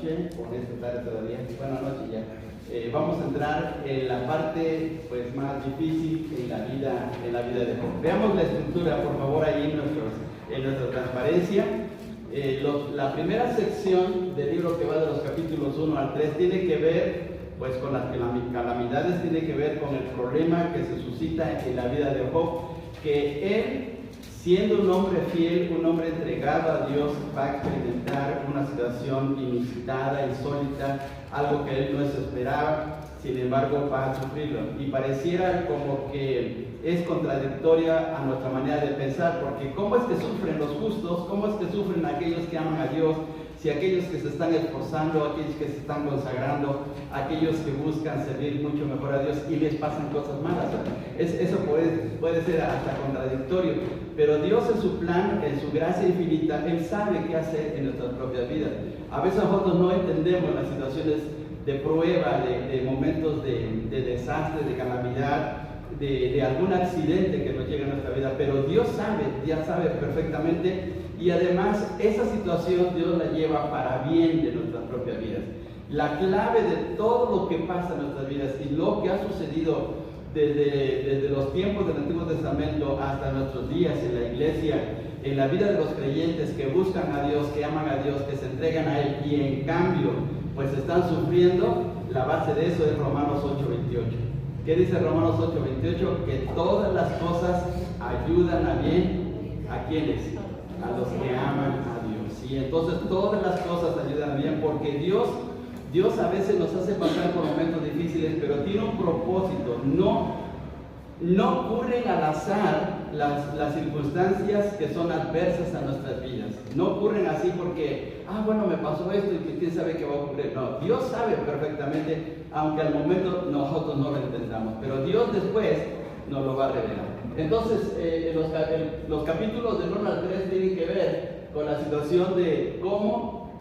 noche, o en esta tarde todavía, buenas noches ya. Vamos a entrar en la parte pues más difícil en la vida de Job. Veamos la estructura, por favor, ahí en nuestra transparencia. La primera sección del libro, que va de los capítulos 1 al 3, tiene que ver pues con las calamidades, tiene que ver con el problema que se suscita en la vida de Job, que él, siendo un hombre fiel, un hombre entregado a Dios, va a experimentar una situación inusitada, insólita, algo que él no se esperaba, sin embargo va a sufrirlo. Y pareciera como que es contradictoria a nuestra manera de pensar, porque ¿cómo es que sufren los justos? ¿Cómo es que sufren aquellos que aman a Dios? Si aquellos que se están esforzando, aquellos que se están consagrando, aquellos que buscan servir mucho mejor a Dios y les pasan cosas malas. Eso puede ser hasta contradictorio, pero Dios en su plan, en su gracia infinita, Él sabe qué hacer en nuestras propias vidas. A veces nosotros no entendemos las situaciones de prueba, de momentos de desastre, de calamidad, de algún accidente que nos llega a nuestra vida, pero Dios sabe, ya sabe perfectamente, y además esa situación Dios la lleva para bien de nuestras propias vidas. La clave de todo lo que pasa en nuestras vidas y lo que ha sucedido desde los tiempos del Antiguo Testamento hasta nuestros días en la iglesia, en la vida de los creyentes que buscan a Dios, que aman a Dios, que se entregan a Él y en cambio pues están sufriendo, la base de eso es Romanos 8:28. ¿Qué dice Romanos 8:28? Que todas las cosas ayudan a bien. ¿A quiénes? A los que aman a Dios. Y entonces todas las cosas ayudan a bien, porque Dios a veces nos hace pasar por momentos difíciles, pero tiene un propósito. No ocurren al azar las circunstancias que son adversas a nuestras vidas. No ocurren así porque, bueno, me pasó esto y que quién sabe qué va a ocurrir. No, Dios sabe perfectamente, aunque al momento nosotros no lo entendamos, pero Dios después nos lo va a revelar. Entonces, los capítulos del 1 al 3 tienen que ver con la situación de cómo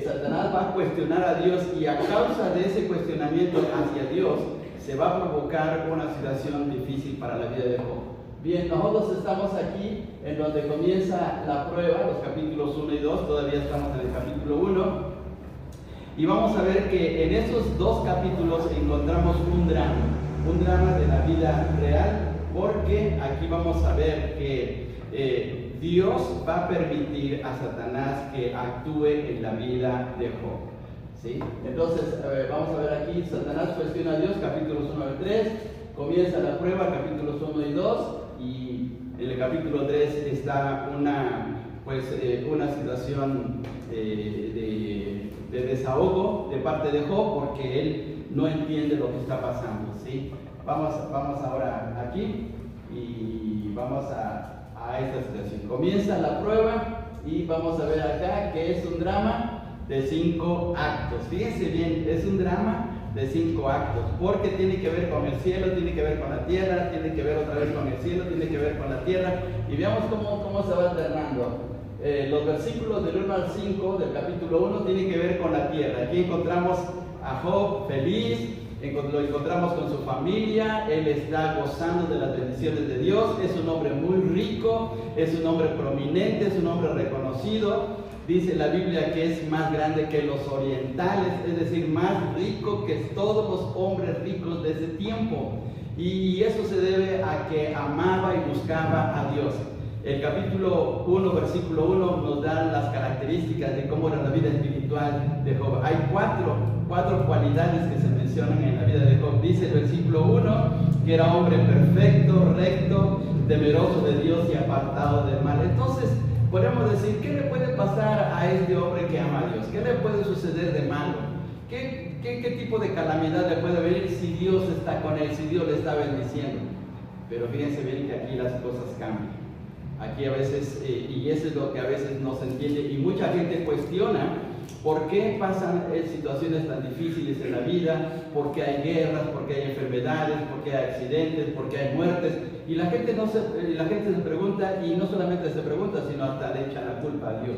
Satanás va a cuestionar a Dios, y a causa de ese cuestionamiento hacia Dios se va a provocar una situación difícil para la vida de Job. Bien, nosotros estamos aquí en donde comienza la prueba, los capítulos 1 y 2, todavía estamos en el capítulo 1, y vamos a ver que en esos dos capítulos encontramos un drama de la vida real, porque aquí vamos a ver que Dios va a permitir a Satanás que actúe en la vida de Job. ¿Sí? Entonces, vamos a ver aquí, Satanás cuestiona a Dios, capítulos 1 al 3, comienza la prueba, capítulos 1 y 2, y en el capítulo 3 está una situación de desahogo de parte de Job, porque él no entiende lo que está pasando. ¿Sí? Vamos ahora aquí y vamos a esta situación. Comienza la prueba y vamos a ver acá que es un drama de 5 actos. Fíjense bien, es un drama de 5 actos, porque tiene que ver con el cielo, tiene que ver con la tierra, tiene que ver otra vez con el cielo, tiene que ver con la tierra, y veamos cómo se va alternando. Los versículos del 1 al 5 del capítulo 1 tienen que ver con la tierra. Aquí encontramos a Job feliz, lo encontramos con su familia, él está gozando de las bendiciones de Dios, es un hombre muy rico, es un hombre prominente, es un hombre reconocido. Dice la Biblia que es más grande que los orientales, es decir, más rico que todos los hombres ricos de ese tiempo. Y eso se debe a que amaba y buscaba a Dios. El capítulo 1, versículo 1 nos da las características de cómo era la vida espiritual de Job. Hay cuatro cualidades que se mencionan en la vida de Job. Dice el versículo 1 que era hombre perfecto, recto, temeroso de Dios y apartado del mal. Entonces, podemos decir, ¿qué le puede pasar a este hombre que ama a Dios? ¿Qué le puede suceder de malo? ¿Qué tipo de calamidad le puede venir si Dios está con él, si Dios le está bendiciendo? Pero fíjense bien que aquí las cosas cambian. Aquí a veces, y eso es lo que a veces no se entiende, y mucha gente cuestiona por qué pasan situaciones tan difíciles en la vida, por qué hay guerras, por qué hay enfermedades, por qué hay accidentes, por qué hay muertes. Y la gente se pregunta, y no solamente se pregunta, sino hasta le echa la culpa a Dios.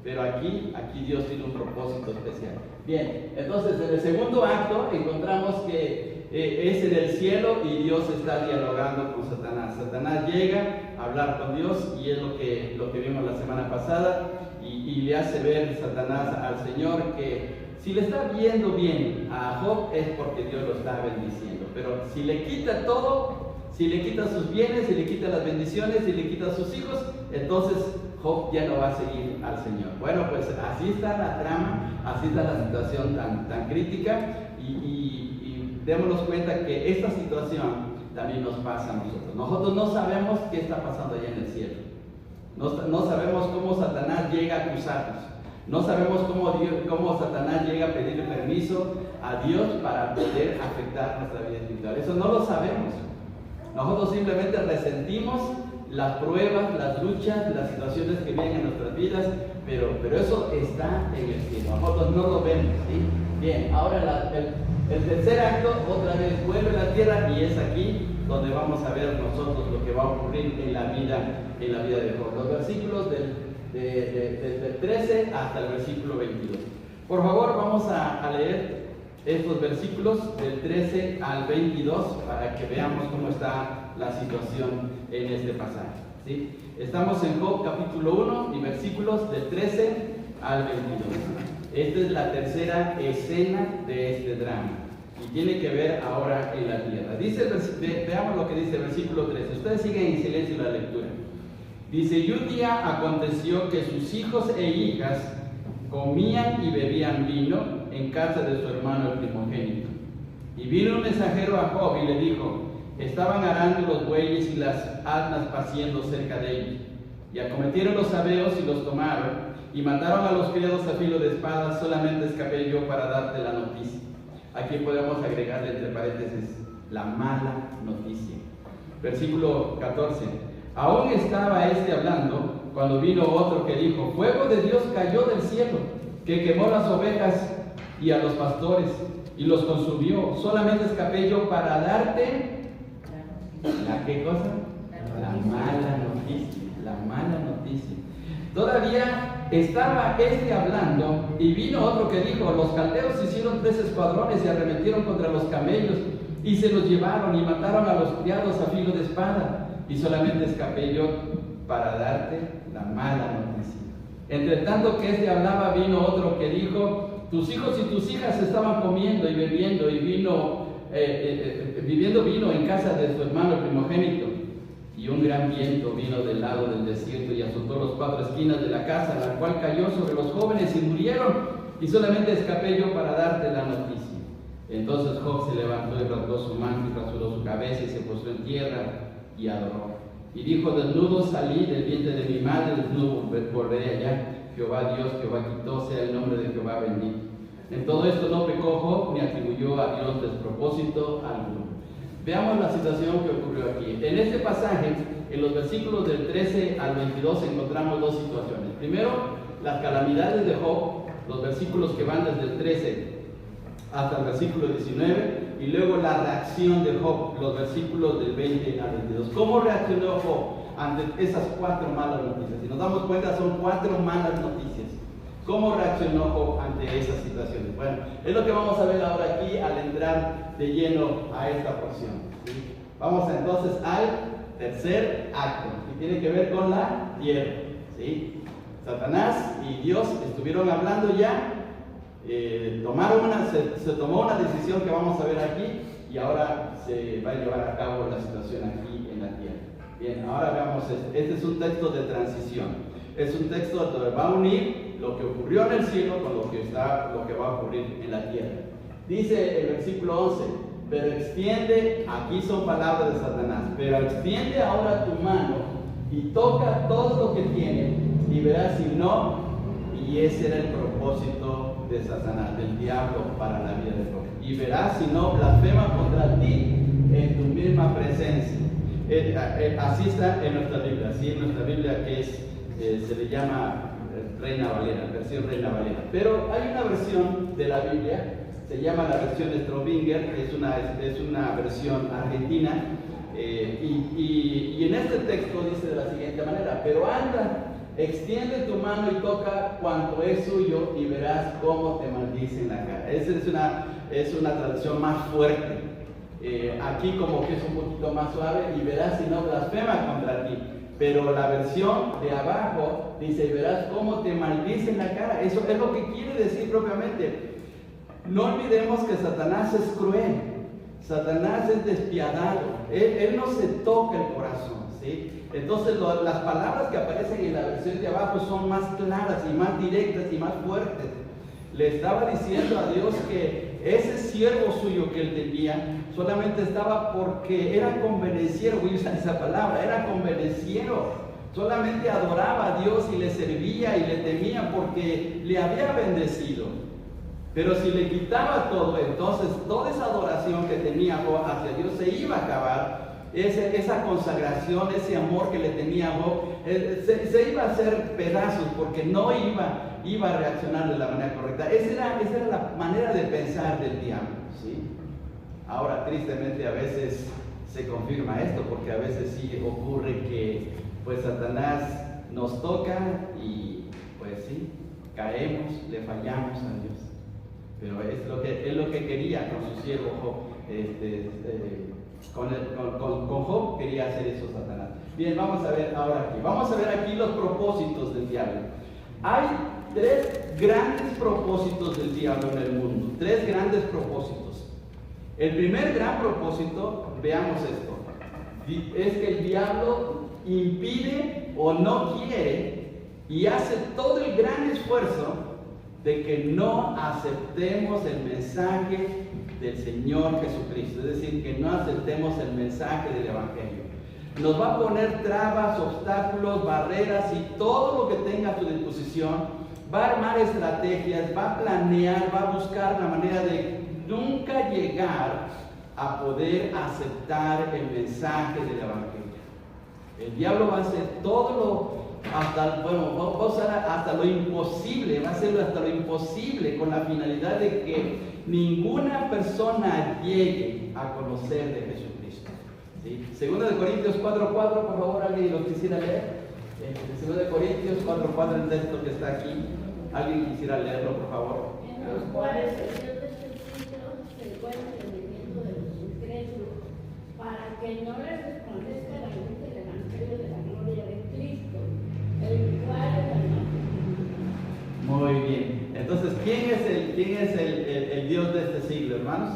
Pero aquí Dios tiene un propósito especial. Bien, entonces en el segundo acto encontramos que es en el cielo y Dios está dialogando con Satanás. Satanás llega a hablar con Dios, y es lo que vimos la semana pasada, y y le hace ver Satanás al Señor que si le está viendo bien a Job es porque Dios lo está bendiciendo, pero si le quita todo, si le quita sus bienes, si le quita las bendiciones, si le quita sus hijos, entonces Job ya no va a seguir al Señor. Bueno, pues así está la trama, así está la situación tan crítica y démonos cuenta que esta situación también nos pasa a nosotros. Nosotros no sabemos qué está pasando allá en el cielo. No sabemos cómo Satanás llega a acusarnos. No sabemos cómo Satanás llega a pedirle permiso a Dios para poder afectar nuestra vida espiritual. Eso no lo sabemos. Nosotros simplemente resentimos las pruebas, las luchas, las situaciones que vienen en nuestras vidas, pero eso está en el cielo. Nosotros no lo vemos, ¿sí? Bien, ahora el tercer acto otra vez vuelve a la tierra y es aquí donde vamos a ver nosotros lo que va a ocurrir en la vida de Job. Los versículos del 13 hasta el versículo 22. Por favor, vamos a leer estos versículos del 13 al 22 para que veamos cómo está la situación en este pasaje, ¿sí? Estamos en Job capítulo 1 y versículos del 13 al 22. Esta es la tercera escena de este drama y tiene que ver ahora en la tierra. Veamos lo que dice el versículo 13. Ustedes siguen en silencio la lectura. Dice: y un día aconteció que sus hijos e hijas comían y bebían vino en casa de su hermano el primogénito. Y vino un mensajero a Job y le dijo: estaban arando los bueyes y las asnas paciendo cerca de ellos. Y acometieron los sabeos y los tomaron, y mataron a los criados a filo de espada. Solamente escapé yo para darte la noticia. Aquí podemos agregarle entre paréntesis la mala noticia. Versículo 14. Aún estaba hablando cuando vino otro que dijo: fuego de Dios cayó del cielo, que quemó las ovejas y a los pastores y los consumió. Solamente escapé yo para darte ¿la qué cosa? La mala noticia. La mala noticia. Todavía estaba hablando y vino otro que dijo: los caldeos hicieron 3 escuadrones y arremetieron contra los camellos y se los llevaron y mataron a los criados a filo de espada. Y solamente escapé yo para darte la mala noticia. Entre tanto que hablaba, vino otro que dijo: tus hijos y tus hijas estaban comiendo y bebiendo y viviendo vino en casa de su hermano primogénito. Y un gran viento vino del lado del desierto y azotó los 4 esquinas de la casa, la cual cayó sobre los jóvenes y murieron. Y solamente escapé yo para darte la noticia. Entonces Job se levantó y rasgó su manto y rasuró su cabeza y se postró en tierra y adoró. Y dijo: desnudo salí del vientre de mi madre, desnudo volveré allá. Jehová Dios, Jehová quitó, sea el nombre de Jehová bendito. En todo esto no pecó Job, ni atribuyó a Dios despropósito alguno. Veamos la situación que ocurrió aquí. En este pasaje, en los versículos del 13 al 22, encontramos 2 situaciones. Primero, las calamidades de Job, los versículos que van desde el 13 hasta el versículo 19, y luego la reacción de Job, los versículos del 20 al 22. ¿Cómo reaccionó Job ante esas 4 malas noticias? Si nos damos cuenta, son 4 malas noticias. ¿Cómo reaccionó Job ante esas situaciones? Bueno, es lo que vamos a ver ahora aquí al entrar de lleno a esta porción, ¿sí? Vamos entonces al tercer acto, que tiene que ver con la tierra, ¿sí? Satanás y Dios estuvieron hablando ya. Se tomó una decisión que vamos a ver aquí y ahora se va a llevar a cabo la situación aquí en la tierra. Bien, ahora veamos este es un texto de transición. Es un texto donde va a unir lo que ocurrió en el cielo con lo que va a ocurrir en la tierra. Dice el versículo 11: pero extiende, aquí son palabras de Satanás, pero extiende ahora tu mano y toca todo lo que tiene y verás si no. Y ese era el propósito de Satanás, del diablo, para la vida de Job. Y verás si no blasfema contra ti en tu misma presencia. Así está en nuestra Biblia, así en nuestra Biblia que se le llama Reina Valera, versión Reina Valera. Pero hay una versión de la Biblia, se llama la versión Strobinger, que es una versión argentina, y en este texto dice de la siguiente manera: pero anda, extiende tu mano y toca cuanto es suyo y verás cómo te maldice en la cara. Esa es una traducción más fuerte. Aquí como que es un poquito más suave: y verás si no blasfema contra ti. Pero la versión de abajo dice, verás cómo te maldice en la cara. Eso es lo que quiere decir propiamente. No olvidemos que Satanás es cruel, Satanás es despiadado, él no se toca el corazón, ¿sí? Entonces las palabras que aparecen en la versión de abajo son más claras y más directas y más fuertes. Le estaba diciendo a Dios que ese siervo suyo que él tenía solamente estaba porque era convenenciero, voy a usar esa palabra, era convenenciero, solamente adoraba a Dios y le servía y le temía porque le había bendecido. Pero si le quitaba todo, entonces toda esa adoración que tenía Job hacia Dios se iba a acabar. Esa consagración, ese amor que le tenía a Job, se iba a hacer pedazos porque no iba a reaccionar de la manera correcta. Esa era la manera de pensar del diablo, ¿sí? Ahora, tristemente, a veces se confirma esto, porque a veces sí ocurre que pues Satanás nos toca y pues sí, caemos, le fallamos a Dios. Pero es lo que quería con su siervo Job. Con Job quería hacer eso Satanás. Bien, vamos a ver ahora aquí. Vamos a ver aquí los propósitos del diablo. Hay 3 grandes propósitos del diablo en el mundo. 3 grandes propósitos. El primer gran propósito, veamos esto, es que el diablo impide o no quiere y hace todo el gran esfuerzo de que no aceptemos el mensaje del Señor Jesucristo, es decir, que no aceptemos el mensaje del Evangelio. Nos va a poner trabas, obstáculos, barreras y todo lo que tenga a su disposición. Va a armar estrategias, va a planear, va a buscar la manera de nunca llegar a poder aceptar el mensaje del Evangelio. El diablo va a hacer todo hasta lo imposible, va a hacerlo hasta lo imposible con la finalidad de que ninguna persona llegue a conocer de Jesucristo, ¿sí? 2 Corintios 4:4, por favor, alguien lo quisiera leer. 2 Corintios 4:4, el texto que está aquí, alguien quisiera leerlo, por favor. En los cuales el Dios de Jesucristo se encuentra en el entendimiento de los incrédulos, para que no les resplandezca la luz del Evangelio de la gloria de Cristo, el cual es el más. Muy bien. Entonces, ¿quién es el Dios de este siglo, hermanos?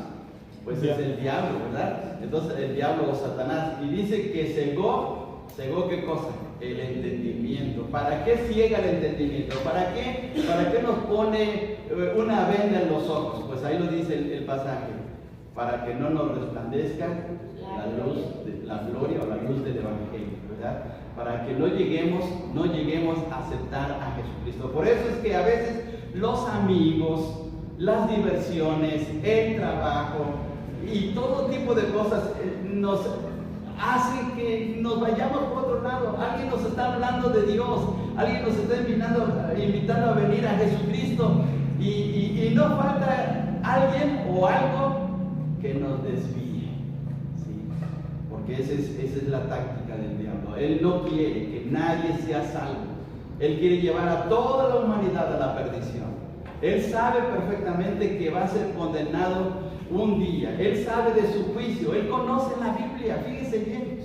Pues es el diablo, ¿verdad? Entonces, el diablo o Satanás. Y dice que cegó ¿qué cosa? El entendimiento. ¿Para qué ciega el entendimiento? ¿Para qué nos pone una venda en los ojos? Pues ahí lo dice el pasaje. Para que no nos resplandezca la luz, la gloria o la luz del Evangelio, ¿verdad? Para que no lleguemos a aceptar a Jesucristo. Por eso es que a veces los amigos, las diversiones, el trabajo y todo tipo de cosas nos hacen que nos vayamos por otro lado. Alguien nos está hablando de Dios, alguien nos está invitando a venir a Jesucristo y no falta alguien o algo que nos desvíe, ¿sí? Porque esa es la táctica del diablo. Él no quiere que nadie sea salvo. Él quiere llevar a toda la humanidad a la perdición. Él sabe perfectamente que va a ser condenado un día. Él sabe de su juicio. Él conoce la Biblia. Fíjese bien.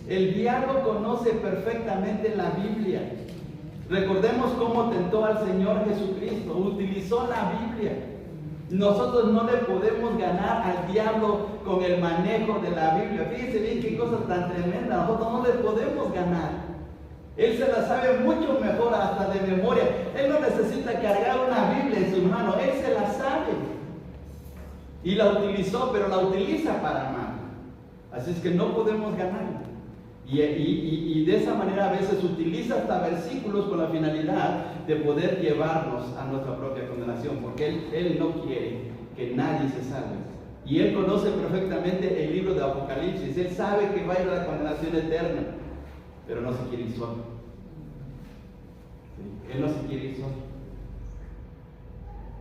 El diablo conoce perfectamente la Biblia. Recordemos cómo tentó al Señor Jesucristo. Utilizó la Biblia. Nosotros no le podemos ganar al diablo con el manejo de la Biblia. Fíjense bien qué cosa tan tremenda. Nosotros no le podemos ganar. Él se la sabe mucho mejor hasta de memoria. Él no necesita cargar una Biblia en su mano. Él se la sabe. Y la utilizó, pero la utiliza para mal. Así es que no podemos ganar. Y de esa manera a veces utiliza hasta versículos con la finalidad de poder llevarnos a nuestra propia condenación, porque él no quiere que nadie se salve. Y él conoce perfectamente el libro de Apocalipsis. Él sabe que va a ir a la condenación eterna, pero no se quiere ir solo. ¿Sí? Él no se quiere ir solo.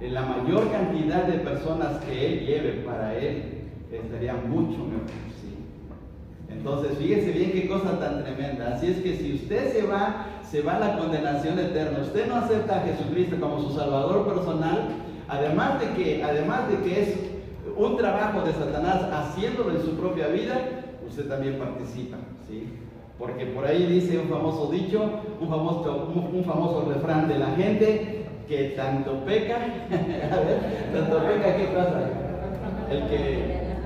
La mayor cantidad de personas que él lleve para él estaría mucho mejor. ¿Sí? Entonces, fíjese bien qué cosa tan tremenda. Así es que si usted se va a la condenación eterna, usted no acepta a Jesucristo como su Salvador personal, además de que es un trabajo de Satanás haciéndolo en su propia vida, usted también participa, ¿sí? Porque por ahí dice un famoso dicho, un famoso refrán de la gente, que tanto peca, a ver, tanto peca, ¿qué pasa?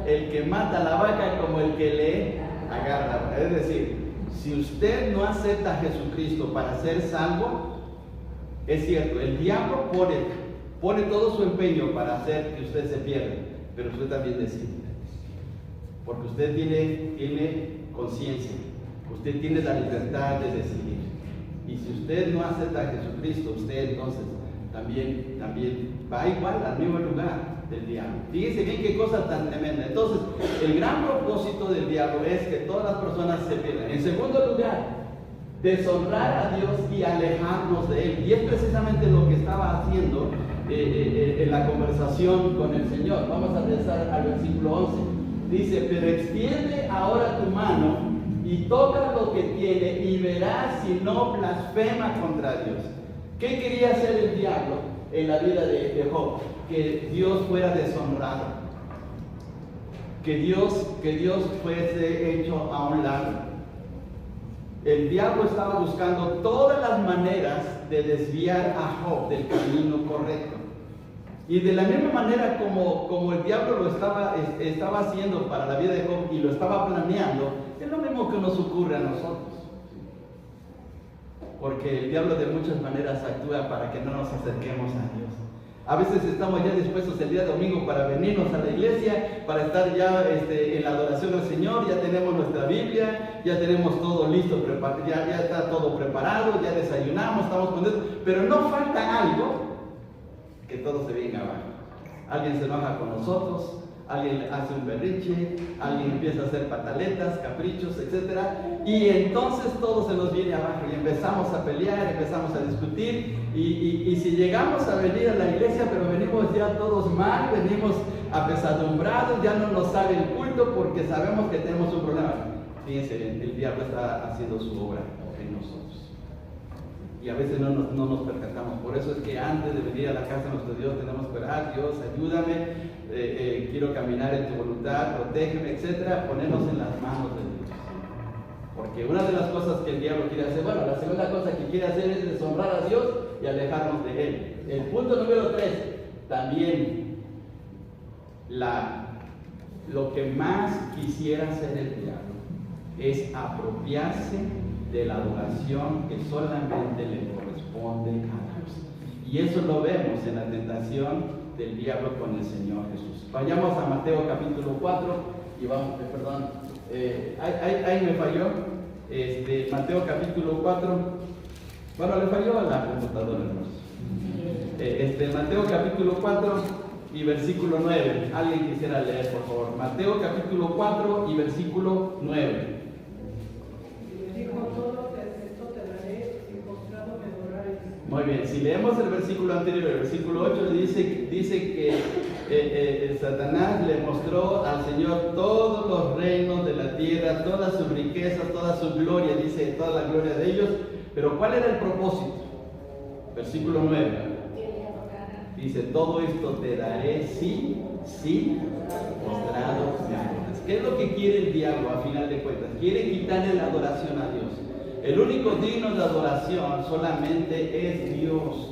El que mata la vaca como el que le agarra. Es decir, si usted no acepta a Jesucristo para ser salvo, es cierto, el diablo pone todo su empeño para hacer que usted se pierda, pero usted también decide. Porque usted tiene conciencia, usted tiene la libertad de decidir. Y si usted no acepta a Jesucristo, usted entonces también va igual al mismo lugar del diablo. Fíjense bien qué cosa tan tremenda. Entonces, el gran propósito del diablo es que todas las personas se pierdan. En segundo lugar, deshonrar a Dios y alejarnos de Él. Y es precisamente lo que estaba haciendo en la conversación con el Señor. Vamos a regresar al versículo 11. Dice, pero extiende ahora tu mano y toca lo que tiene y verás si no blasfema contra Dios. ¿Qué quería hacer el diablo en la vida de Job? Que Dios fuera deshonrado, que Dios fuese hecho a un lado. El diablo estaba buscando todas las maneras de desviar a Job del camino correcto. Y de la misma manera como el diablo lo estaba haciendo para la vida de Job y lo estaba planeando, es lo mismo que nos ocurre a nosotros. Porque el diablo de muchas maneras actúa para que no nos acerquemos a Dios. A veces estamos ya dispuestos el día domingo para venirnos a la iglesia, para estar ya en la adoración al Señor, ya tenemos nuestra Biblia, ya tenemos todo listo, ya está todo preparado, ya desayunamos, estamos contentos, pero no falta algo que todo se venga abajo. Alguien se enoja con nosotros, alguien hace un berrinche, alguien empieza a hacer pataletas, caprichos, etc. Y entonces todo se nos viene abajo y empezamos a pelear, empezamos a discutir y si llegamos a venir a la iglesia pero venimos ya todos mal, venimos apesadumbrados, ya no nos sale el culto porque sabemos que tenemos un problema. Fíjense bien, el diablo está haciendo su obra en nosotros. Y a veces no nos percatamos. Por eso es que antes de venir a la casa de nuestro Dios tenemos que orar: Dios, ayúdame, quiero caminar en tu voluntad, protégeme, etc. Ponernos en las manos de Dios. Porque una de las cosas que el diablo quiere hacer, bueno, la segunda cosa que quiere hacer es deshonrar a Dios y alejarnos de Él. El punto número 3, también lo que más quisiera hacer el diablo es apropiarse de la adoración que solamente le corresponde a Dios. Y eso lo vemos en la tentación del diablo con el Señor Jesús. Vayamos a Mateo capítulo 4 y vamos, ahí me falló. Mateo capítulo 4, bueno, le falló a la computadora, hermanos. Mateo capítulo 4 y versículo 9. Alguien quisiera leer, por favor. Mateo capítulo 4 y versículo 9. Muy bien, si leemos el versículo anterior, el versículo 8, dice que Satanás le mostró al Señor todos los reinos de la tierra, todas sus riquezas, toda su gloria, dice toda la gloria de ellos. Pero ¿cuál era el propósito? Versículo 9. Dice, todo esto te daré si postrado me adoras. ¿Qué es lo que quiere el diablo a final de cuentas? Quiere quitarle la adoración a Dios. El único digno de adoración solamente es Dios,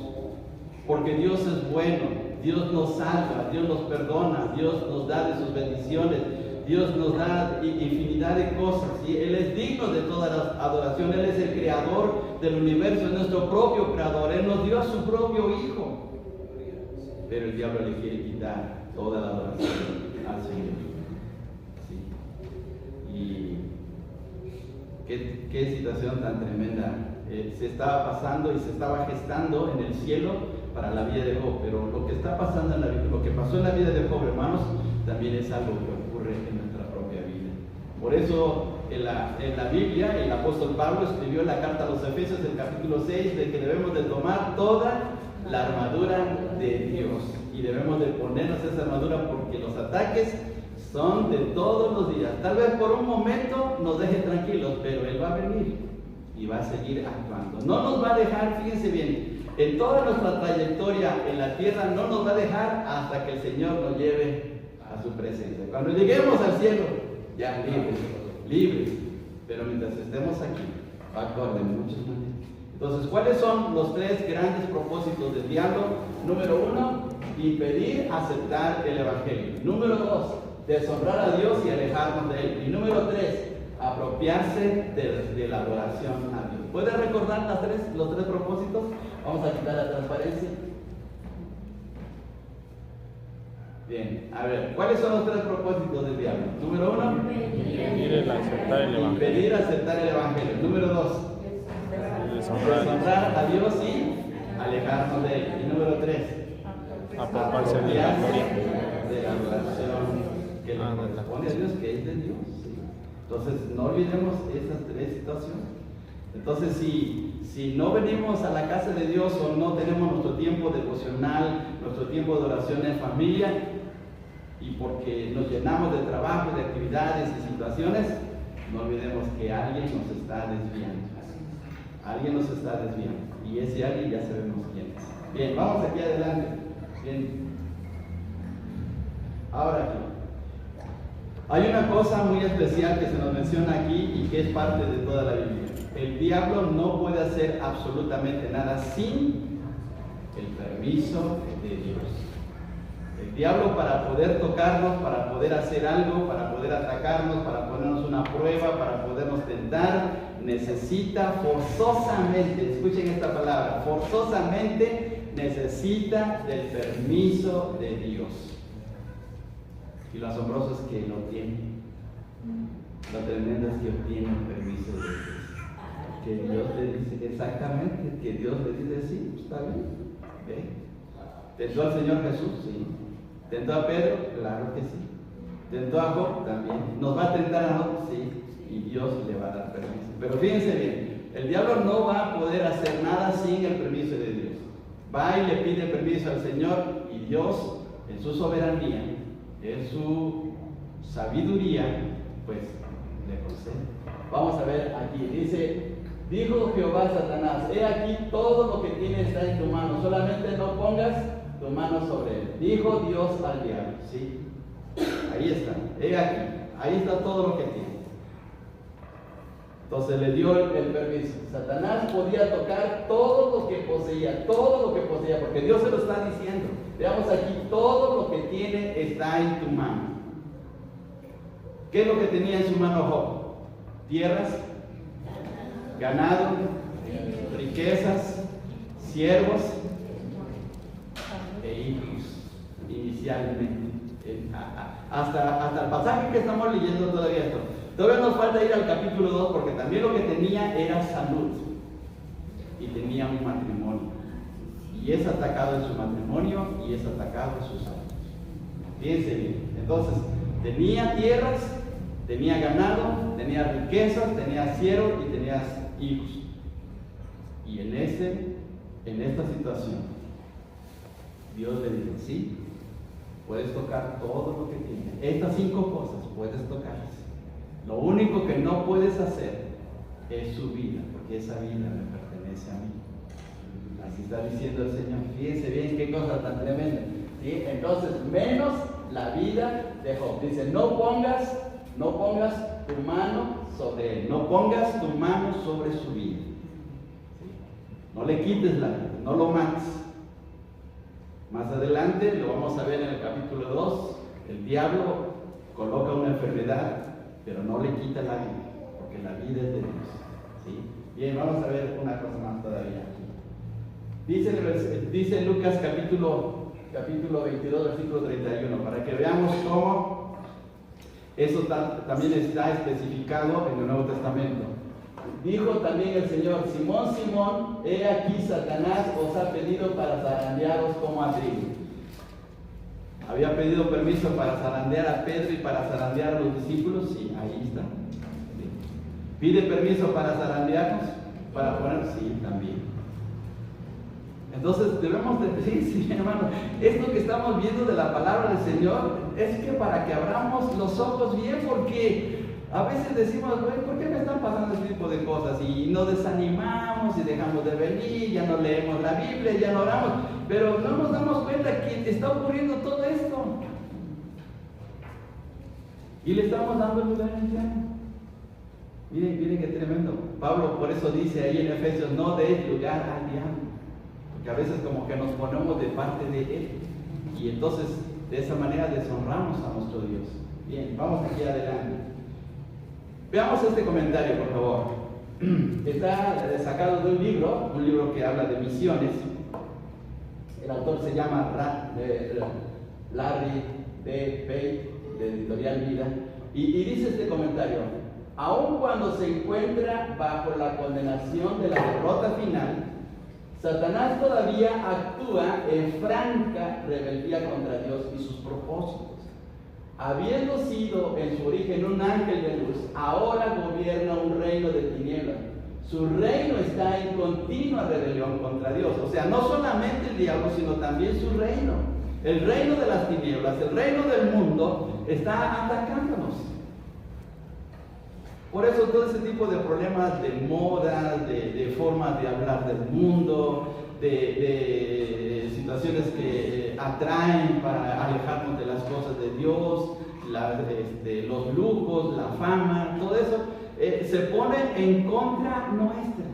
porque Dios es bueno, Dios nos salva, Dios nos perdona, Dios nos da de sus bendiciones, Dios nos da infinidad de cosas, y Él es digno de toda la adoración. Él es el creador del universo, es nuestro propio creador, Él nos dio a su propio Hijo, pero el diablo le quiere quitar toda la adoración al Señor. Sí. Y qué situación tan tremenda se estaba pasando y se estaba gestando en el cielo para la vida de Job. Pero lo que está pasando lo que pasó en la vida de Job, hermanos, también es algo que ocurre en nuestra propia vida. Por eso en la Biblia el apóstol Pablo escribió en la carta a los Efesios, el capítulo 6, de que debemos de tomar toda la armadura de Dios y debemos de ponernos esa armadura, porque los ataques son de todos los días. Tal vez por un momento nos deje tranquilos, pero Él va a venir y va a seguir actuando. No nos va a dejar, fíjense bien, en toda nuestra trayectoria en la tierra no nos va a dejar hasta que el Señor nos lleve a su presencia. Cuando lleguemos al cielo, ya libres. pero mientras estemos aquí, va a actuar de muchas maneras. Entonces, ¿cuáles son los 3 grandes propósitos del diablo? Número 1, impedir aceptar el Evangelio. Número 2, deshonrar a Dios y alejarnos de Él. Y número 3, apropiarse de la adoración a Dios. ¿Pueden recordar los 3 propósitos? Vamos a quitar la transparencia. Bien, a ver, ¿cuáles son los 3 propósitos del diablo? Número 1, Impedir aceptar el Evangelio. impedir aceptar el Evangelio. Número 2, deshonrar a Dios y alejarnos de Él. Y número 3, Apropiarse de la gloria. de la adoración que le corresponde a Dios, que es de Dios. ¿Sí? Entonces, no olvidemos esas 3 situaciones. Entonces, si no venimos a la casa de Dios o no tenemos nuestro tiempo devocional, nuestro tiempo de oración en familia, y porque nos llenamos de trabajo, de actividades y situaciones, no olvidemos que alguien nos está desviando. Alguien nos está desviando. Y ese alguien ya sabemos quién es. Bien, vamos aquí adelante. Bien. Ahora aquí. Hay una cosa muy especial que se nos menciona aquí y que es parte de toda la Biblia. El diablo no puede hacer absolutamente nada sin el permiso de Dios. El diablo, para poder tocarnos, para poder hacer algo, para poder atacarnos, para ponernos una prueba, para podernos tentar, necesita forzosamente, escuchen esta palabra, forzosamente necesita del permiso de Dios. Y lo asombroso es que lo tiene. Lo tremendo es que obtiene el permiso de Dios. Que Dios le dice, exactamente, que Dios le dice, sí, está bien. ¿Ve? ¿Tentó al Señor Jesús? Sí. ¿Tentó a Pedro? Claro que sí. ¿Tentó a Job? También. ¿Nos va a tentar a Job? Sí. Y Dios le va a dar permiso. Pero fíjense bien, el diablo no va a poder hacer nada sin el permiso de Dios. Va y le pide permiso al Señor y Dios, en su soberanía, en su sabiduría, pues le concede. Vamos a ver aquí, dijo Jehová a Satanás, he aquí todo lo que tienes está en tu mano, solamente no pongas tu mano sobre él. Dijo Dios al diablo, ¿sí? Ahí está, he aquí, ahí está todo lo que tiene. Entonces le dio el permiso. Satanás podía tocar todo lo que poseía, porque Dios se lo está diciendo. Veamos aquí, todo lo que tiene está en tu mano. ¿Qué es lo que tenía en su mano Job? Tierras, ganado, riquezas, siervos e hijos, inicialmente. Hasta el pasaje que estamos leyendo todavía esto. Todavía nos falta ir al capítulo 2 porque también lo que tenía era salud y tenía un matrimonio. Y es atacado en su matrimonio y es atacado en su salud. Fíjense bien. Entonces, tenía tierras, tenía ganado, tenía riquezas, tenía siervos y tenía hijos. Y en esta situación, Dios le dice, sí, puedes tocar todo lo que tiene. Estas 5 cosas puedes tocarlas. Lo único que no puedes hacer es su vida, porque esa vida me pertenece a mí. Así está diciendo el Señor. Fíjense bien qué cosa tan tremenda. ¿Sí? Entonces, menos la vida de Job. Dice, no pongas tu mano sobre él, no pongas tu mano sobre su vida. ¿Sí? No le quites la vida, no lo mates. Más adelante, lo vamos a ver en el capítulo 2, el diablo coloca una enfermedad, pero no le quita la vida, porque la vida es de Dios. ¿Sí? Bien, vamos a ver una cosa más todavía aquí. Dice Lucas capítulo 22, versículo 31, para que veamos cómo eso también está especificado en el Nuevo Testamento. Dijo también el Señor, Simón, Simón, he aquí Satanás os ha pedido para zarandearos como a trigo. ¿Había pedido permiso para zarandear a Pedro y para zarandear a los discípulos? Sí, ahí está. Sí. ¿Pide permiso para zarandearnos? ¿Para poner? Sí, también. Entonces debemos de decir, sí, hermano, esto que estamos viendo de la palabra del Señor es que para que abramos los ojos bien, porque a veces decimos, bueno, ¿por qué me están pasando este tipo de cosas? Y nos desanimamos y dejamos de venir, ya no leemos la Biblia, ya no oramos, pero no nos damos cuenta que está ocurriendo todo esto. Y le estamos dando lugar al diablo. Miren qué tremendo. Pablo por eso dice ahí en Efesios, no deis lugar al diablo. Porque a veces como que nos ponemos de parte de él. Y entonces de esa manera deshonramos a nuestro Dios. Bien, vamos aquí adelante. Veamos este comentario, por favor. Está sacado de un libro que habla de misiones. El autor se llama Larry D. Page, de Editorial Vida. Y dice este comentario: aun cuando se encuentra bajo la condenación de la derrota final, Satanás todavía actúa en franca rebeldía contra Dios y sus propósitos. Habiendo sido en su origen un ángel de luz, ahora gobierna un reino de tinieblas. Su reino está en continua rebelión contra Dios. O sea, no solamente el diablo, sino también su reino. El reino de las tinieblas, el reino del mundo, está atacándonos. Por eso todo ese tipo de problemas de modas, de formas de hablar del mundo, de situaciones que atraen para alejarnos de las cosas de Dios, los lujos, la fama, todo eso se pone en contra nuestra.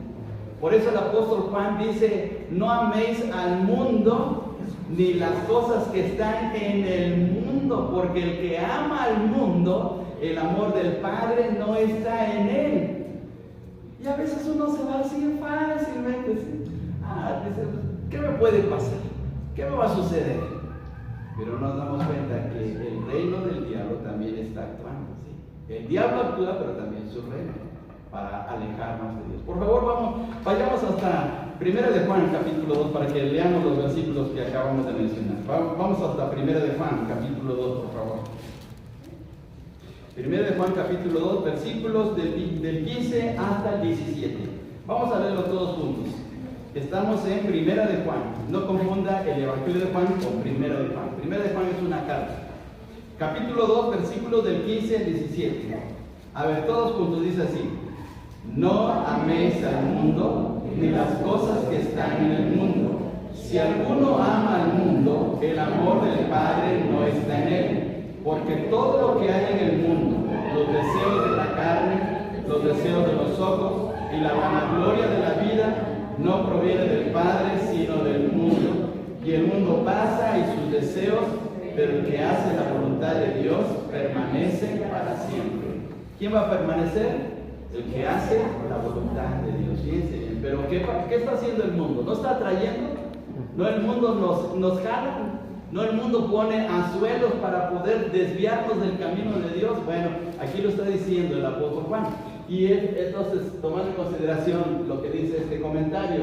Por eso el apóstol Juan dice: no améis al mundo ni las cosas que están en el mundo, porque el que ama al mundo, el amor del Padre no está en él. Y a veces uno se va así fácilmente, dice, ¿qué me puede pasar? ¿Qué me va a suceder? Pero nos damos cuenta que el reino del diablo también está actuando, ¿sí? El diablo actúa, pero también su reino, para alejarnos de Dios. Por favor, vayamos hasta 1 de Juan, capítulo 2, para que leamos los versículos que acabamos de mencionar. Vamos hasta 1 de Juan, capítulo 2, por favor. 1 de Juan, capítulo 2, versículos del 15 hasta el 17. Vamos a leerlo todos juntos. Estamos en 1 de Juan. No confunda el Evangelio de Juan con 1 de Juan. 1 de Juan es una carta. Capítulo 2, versículos del 15 al 17. A ver, todos juntos dice así: no améis al mundo ni las cosas que están en el mundo. Si alguno ama al mundo, el amor del Padre no está en él. Porque todo lo que hay en el mundo, los deseos de la carne, los deseos de los ojos y la vanagloria de la vida, no proviene del Padre, sino del mundo. Y el mundo pasa y sus deseos, pero el que hace la voluntad de Dios permanece para siempre. ¿Quién va a permanecer? El que hace la voluntad de Dios. Fíjense bien. Pero ¿qué está haciendo el mundo? ¿No está atrayendo? ¿No el mundo nos jala? ¿No el mundo pone anzuelos para poder desviarnos del camino de Dios? Bueno, aquí lo está diciendo el apóstol Juan. Y entonces, tomando en consideración lo que dice este comentario,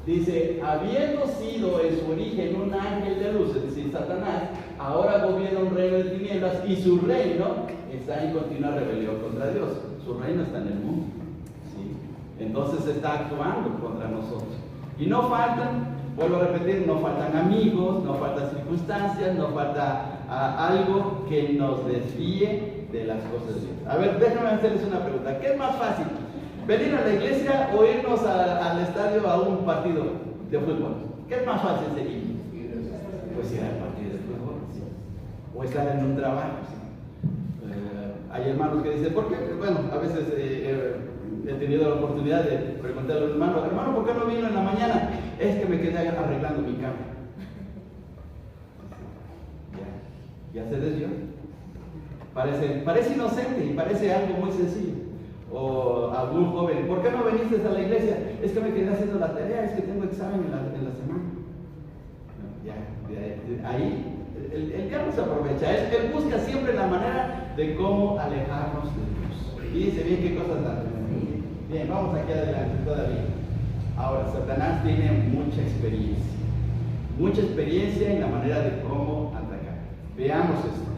dice: habiendo sido en su origen un ángel de luz, es decir, Satanás, ahora gobierna un reino de tinieblas y su reino está en continua rebelión contra Dios. Su reino está en el mundo, ¿sí? Entonces está actuando contra nosotros. Y no faltan, vuelvo a repetir, no faltan amigos, no faltan circunstancias, no falta algo que nos desvíe de las cosas de Dios. A ver, déjame hacerles una pregunta. ¿Qué es más fácil? ¿Venir a la iglesia o irnos al estadio a un partido de fútbol? ¿Qué es más fácil seguir? Pues ir al partido de fútbol, ¿sí? O estar en un trabajo, ¿sí? Hay hermanos que dicen, ¿por qué? Bueno, a veces he tenido la oportunidad de preguntarle a un hermano: hermano, ¿por qué no vino en la mañana? Es que me quedé arreglando mi cama. Ya se desvió. Parece inocente y parece algo muy sencillo. O algún joven: ¿por qué no viniste a la iglesia? Es que me quedé haciendo la tarea, es que tengo examen en la semana. Ahí el diablo se aprovecha. Él busca siempre la manera de cómo alejarnos de Dios. Fíjense bien qué cosas dan. Bien, vamos aquí adelante todavía. Ahora, Satanás tiene mucha experiencia en la manera de cómo atacar. Veamos esto.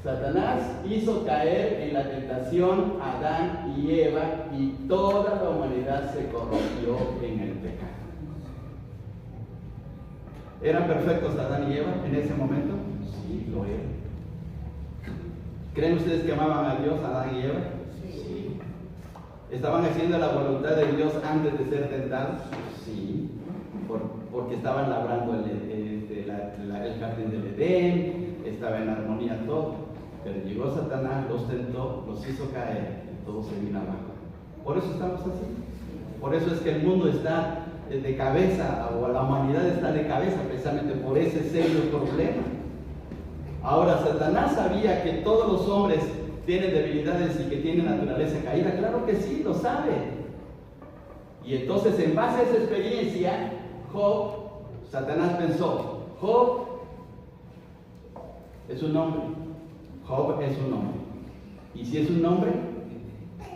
Satanás hizo caer en la tentación a Adán y Eva, y toda la humanidad se corrompió en el pecado. ¿Eran perfectos Adán y Eva en ese momento? Sí, lo eran. ¿Creen ustedes que amaban a Dios, Adán y Eva? Sí. ¿Estaban haciendo la voluntad de Dios antes de ser tentados? Sí. Porque estaban labrando el jardín del Edén, estaba en armonía todo. Pero llegó Satanás, los tentó, los hizo caer, todo se vino abajo. Por eso estamos así. Por eso es que el mundo está de cabeza, o la humanidad está de cabeza, precisamente por ese serio problema. Ahora, Satanás sabía que todos los hombres tienen debilidades y que tienen naturaleza caída. Claro que sí, lo sabe. Y entonces, en base a esa experiencia, Satanás pensó, Job es un hombre. Job es un hombre. Y si es un hombre,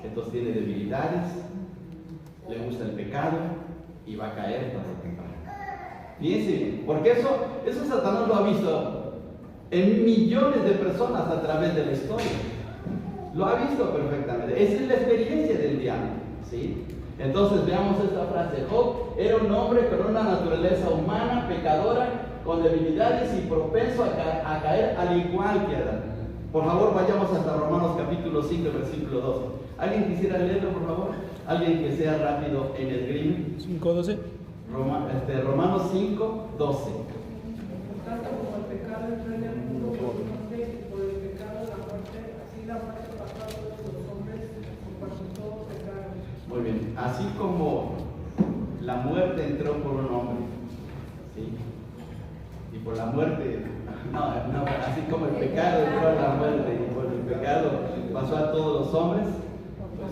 entonces tiene debilidades, le gusta el pecado y va a caer tarde o temprano. Fíjense, porque eso Satanás lo ha visto en millones de personas a través de la historia. Lo ha visto perfectamente. Esa es la experiencia del diablo, ¿sí? Entonces veamos esta frase. Job era un hombre con una naturaleza humana, pecadora, con debilidades y propenso a caer al igual que Adán. Por favor, vayamos hasta Romanos capítulo 5, versículo 12. ¿Alguien quisiera leerlo, por favor? ¿Alguien que sea rápido en el green? 5:12. Romanos 5, 12. Por tanto, como el pecado entró en el mundo por un hombre, y por el pecado la muerte, así la muerte pasó a todos los hombres, por cuanto todos pecaron. Muy bien. Así como la muerte entró por un hombre, ¿sí? Y por la muerte, así como el pecado entró a la muerte y por el pecado pasó a todos los hombres, pues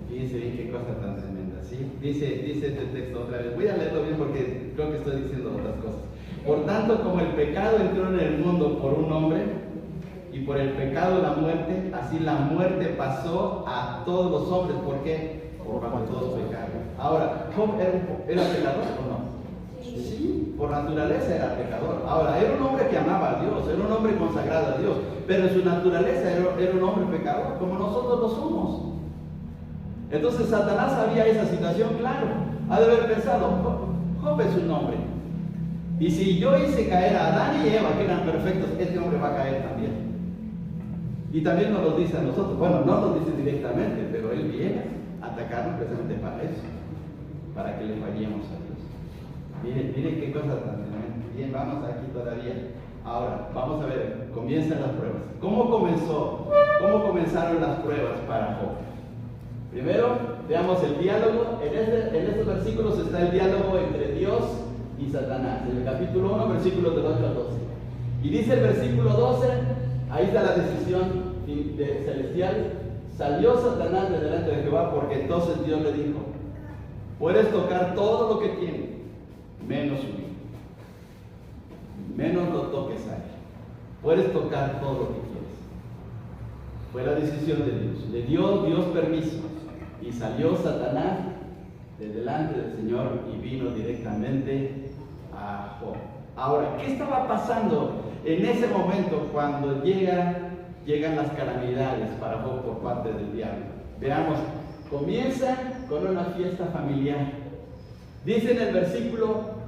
fíjense bien qué cosa tan tremenda, ¿sí? Dice este texto otra vez. Voy a leerlo bien porque creo que estoy diciendo otras cosas. Por tanto, como el pecado entró en el mundo por un hombre, y por el pecado la muerte, así la muerte pasó a todos los hombres. ¿Por qué? Por cuanto todos pecaron. Ahora, ¿Job era pecador o no? Sí, por naturaleza era pecador. Ahora, era un hombre que amaba a Dios, era un hombre consagrado a Dios, pero en su naturaleza era un hombre pecador, como nosotros lo somos. Entonces Satanás sabía esa situación, claro. Ha de haber pensado, Job es un hombre. Y si yo hice caer a Adán y Eva, que eran perfectos, este hombre va a caer también. Y también nos lo dice a nosotros. Bueno, no nos dice directamente, pero él viene a atacarnos precisamente para eso, para que le fallemos a Dios. Miren qué cosa tan tremenda. Bien, vamos aquí todavía. Ahora, vamos a ver, comienzan las pruebas. ¿Cómo comenzaron las pruebas para Job? Primero, veamos el diálogo. En estos versículos está el diálogo entre Dios y Satanás. En el capítulo 1, versículos del 8 al 12. Y dice el versículo 12, ahí está la decisión celestial. Salió Satanás de delante de Jehová, porque entonces Dios le dijo: puedes tocar todo lo que tiene, menos su hijo. Menos lo toques a él. Puedes tocar todo lo que quieres. Fue la decisión de Dios. Le dio Dios permiso. Y salió Satanás de delante del Señor y vino directamente a Job. Ahora, ¿qué estaba pasando en ese momento cuando llegan las calamidades para Job por parte del diablo? Veamos, comienza con una fiesta familiar. Dice en el versículo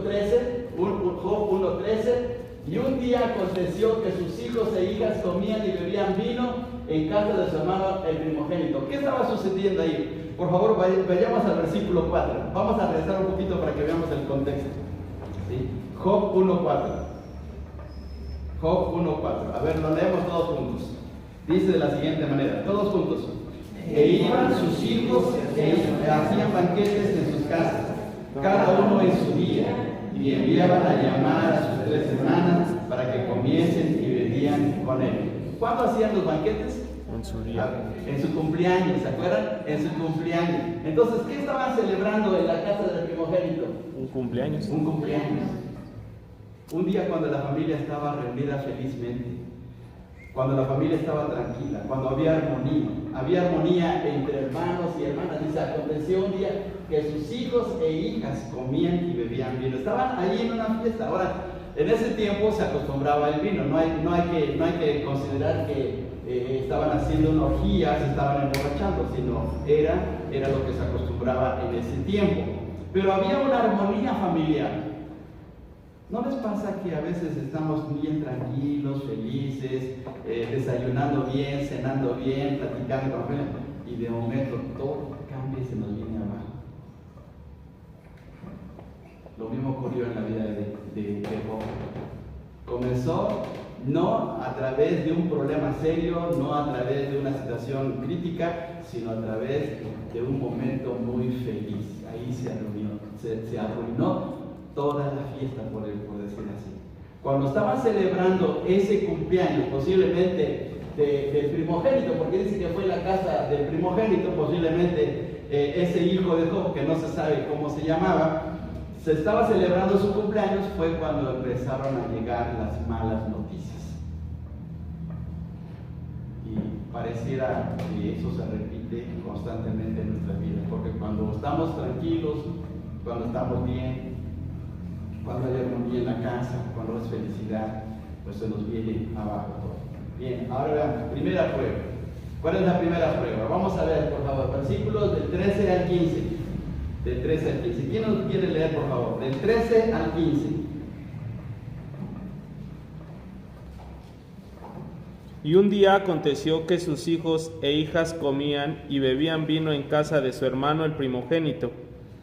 13, Job 1:13, y un día aconteció que sus hijos e hijas comían y bebían vino en casa de su hermano el primogénito. ¿Qué estaba sucediendo ahí? Por favor, vayamos al versículo 4. Vamos a regresar un poquito para que veamos el contexto. ¿Sí? Job 1:4. Job 1:4. A ver, lo leemos todos juntos. Dice de la siguiente manera, todos juntos. E iban sus hijos e hacían banquetes en sus casas, cada uno en su día, y enviaban a llamar a sus 3 hermanas para que comiesen y bebían con él. ¿Cuándo hacían los banquetes? En su día. En su cumpleaños, ¿se acuerdan? En su cumpleaños. Entonces, ¿qué estaban celebrando en la casa del primogénito? Un cumpleaños. Un cumpleaños. Un día cuando la familia estaba reunida felizmente, cuando la familia estaba tranquila, cuando había armonía entre hermanos y hermanas. Dice, aconteció un día que sus hijos e hijas comían y bebían vino. Estaban allí en una fiesta. Ahora, en ese tiempo se acostumbraba el vino. No hay que considerar que estaban haciendo una orgía, se estaban emborrachando, sino era lo que se acostumbraba en ese tiempo. Pero había una armonía familiar. ¿No les pasa que a veces estamos bien tranquilos, felices, desayunando bien, cenando bien, platicando con familia, y de momento todo cambia y se nos viene abajo? Lo mismo ocurrió en la vida de Job. Comenzó no a través de un problema serio, no a través de una situación crítica, sino a través de un momento muy feliz. Ahí se arruinó toda la fiesta, por decir así. Cuando estaban celebrando ese cumpleaños, posiblemente del primogénito, porque dice que fue en la casa del primogénito, posiblemente ese hijo de Job, que no se sabe cómo se llamaba, se estaba celebrando su cumpleaños, fue cuando empezaron a llegar las malas noticias. Y pareciera que eso se repite constantemente en nuestra vida, porque cuando estamos tranquilos, cuando estamos bien, cuando hay armonía en la casa, cuando es felicidad, pues se nos viene abajo todo. Bien, ahora veamos, primera prueba. ¿Cuál es la primera prueba? Vamos a ver, por favor, versículos del 13 al 15. Del 13 al 15. ¿Quién nos quiere leer, por favor? Del 13 al 15. Y un día aconteció que sus hijos e hijas comían y bebían vino en casa de su hermano el primogénito.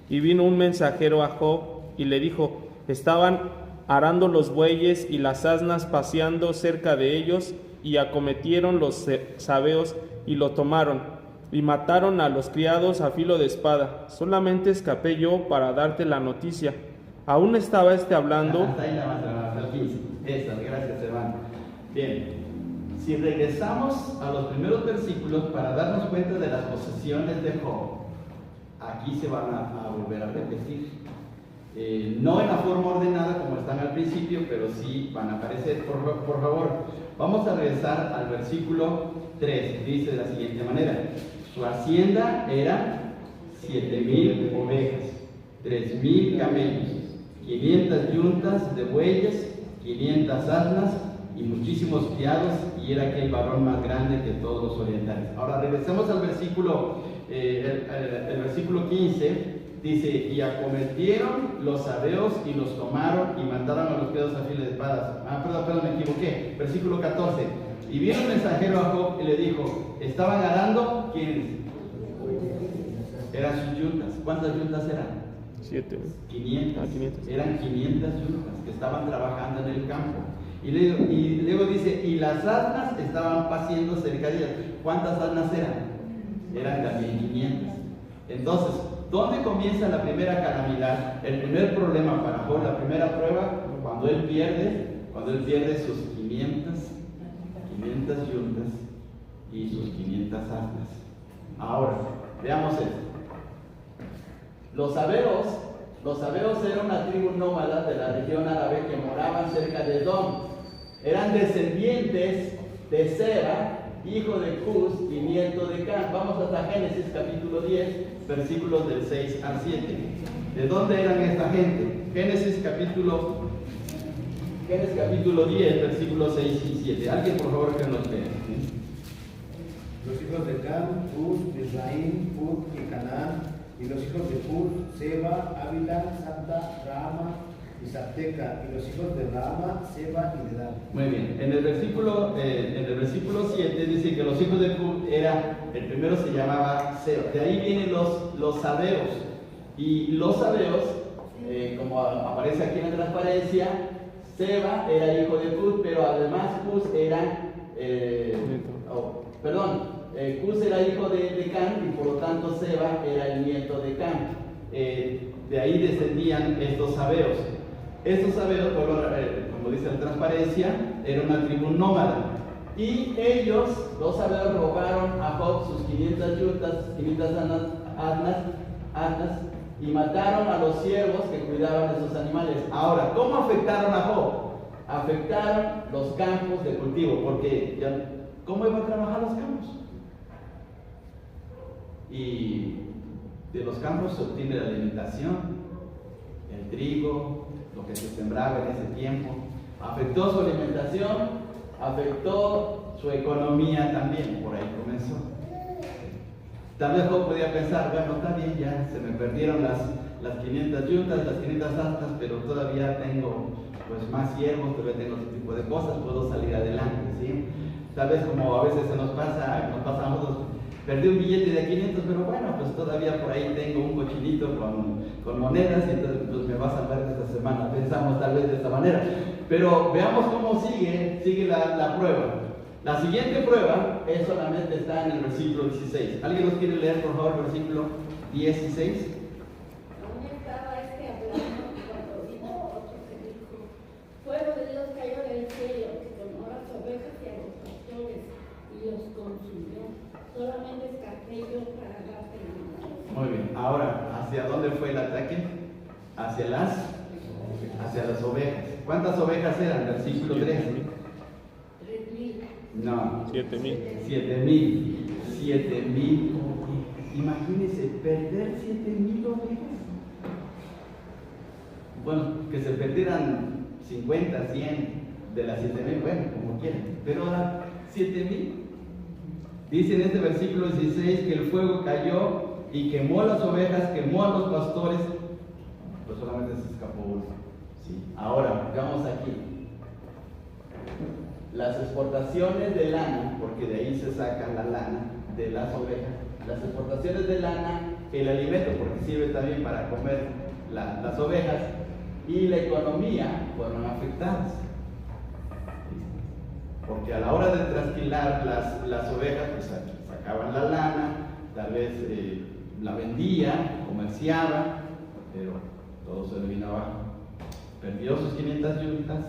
Y vino un mensajero a Job y le dijo: estaban arando los bueyes y las asnas paseando cerca de ellos, y acometieron los sabeos y lo tomaron, y mataron a los criados a filo de espada. Solamente escapé yo para darte la noticia. Aún estaba hablando. Hasta ahí nada más, hasta el 15. Esas, gracias, hermano. Bien, si regresamos a los primeros versículos para darnos cuenta de las posesiones de Job, aquí se van a volver a repetir. No en la forma ordenada como están al principio, pero sí van a aparecer. Por favor, vamos a regresar al versículo 3. Dice de la siguiente manera: su hacienda era 7,000 ovejas, 3,000 camellos, 500 yuntas de bueyes, 500 asnas y muchísimos criados, y era aquel varón más grande que todos los orientales. Ahora regresemos al versículo, el versículo 15. Dice: y acometieron los sabeos y los tomaron y mataron a los criados a filo de espadas. Perdón, me equivoqué. Versículo 14. Y vino el mensajero a Job y le dijo: estaban arando, ¿quiénes? Eran sus yuntas. ¿Cuántas yuntas eran? 7. 500. 500. Eran 500 yuntas que estaban trabajando en el campo. Y luego dice: y las asnas estaban paciendo cerca de ellas. ¿Cuántas asnas eran? Eran también 500. Entonces, ¿dónde comienza la primera calamidad? El primer problema para Job, la primera prueba, cuando él pierde sus 500 yuntas y sus 500 asnas. Ahora, veamos esto. Los sabeos eran una tribu nómada de la región árabe que moraban cerca de Edom. Eran descendientes de Seba, hijo de Cus y nieto de Can. Vamos hasta Génesis capítulo 10, versículos del 6 al 7. ¿De dónde eran esta gente? Génesis capítulo 10, versículos 6 y 7. Alguien, por favor, que nos lea. Los hijos de Can, Cus, Misraim, Put y Canaán. Y los hijos de Cus, Seba, Ávila, Santa, Rahama y Sapteca. Y los hijos de Rahama, Seba y Dedán. Muy bien. En el versículo 7 dice que los hijos de Cus el primero se llamaba Seba. De ahí vienen los sabeos. Y los sabeos, como aparece aquí en la transparencia, Seba era hijo de Cus, pero además Cus era Cus era hijo de Can, y por lo tanto Seba era el nieto de Can. De ahí descendían estos sabeos. Estos sabeos, como dice la transparencia, era una tribu nómada. Y ellos, los sabeos, robaron a Job sus 500 yuntas, 500 asnas, y mataron a los siervos que cuidaban de sus animales. Ahora, ¿cómo afectaron a Job? Afectaron los campos de cultivo, porque ¿cómo iban a trabajar los campos? Y de los campos se obtiene la alimentación, el trigo, lo que se sembraba en ese tiempo. Afectó su alimentación, afectó su economía también, por ahí comenzó. Tal vez Job podía pensar: bueno, está bien, ya se me perdieron las 500 yuntas, las 500 asnas, pero todavía tengo pues más siervos, todavía tengo otro tipo de cosas, puedo salir adelante, ¿sí? Tal vez, como a veces nos pasa a nosotros, perdí un billete de 500, pero bueno, pues todavía por ahí tengo un cochinito con monedas, y entonces pues me va a salvar esta semana. Pensamos tal vez de esta manera. pero veamos cómo sigue la prueba. La siguiente prueba es solamente está en el versículo 16. ¿Alguien nos quiere leer, por favor, el versículo 16? Aún estaba hablando cuando vino otro que dijo: fuego de Dios cayó del cielo, que tomó las ovejas y a los pastores y los consumió. Solamente escapé yo para darte la mano. Muy bien. Ahora, ¿hacia dónde fue el ataque? Hacia las ovejas. ¿Cuántas ovejas eran? Versículo 3. 3,000. No. 7,000. 7,000. Imagínense, perder 7,000 ovejas. Bueno, que se perdieran 50, 100 de las 7,000, bueno, como quieran. Pero ahora, 7,000. Dice en este versículo 16 que el fuego cayó y quemó las ovejas, quemó a los pastores, pues solamente se escapó uno. Sí. Ahora, veamos aquí. Las exportaciones de lana, porque de ahí se saca la lana de las ovejas, las exportaciones de lana, el alimento, porque sirve también para comer las ovejas, y la economía fueron afectadas. Porque a la hora de trasquilar las ovejas, pues sacaban la lana, tal vez la vendían, comerciaban, pero todo se le vino abajo. Perdió sus 500 yuntas,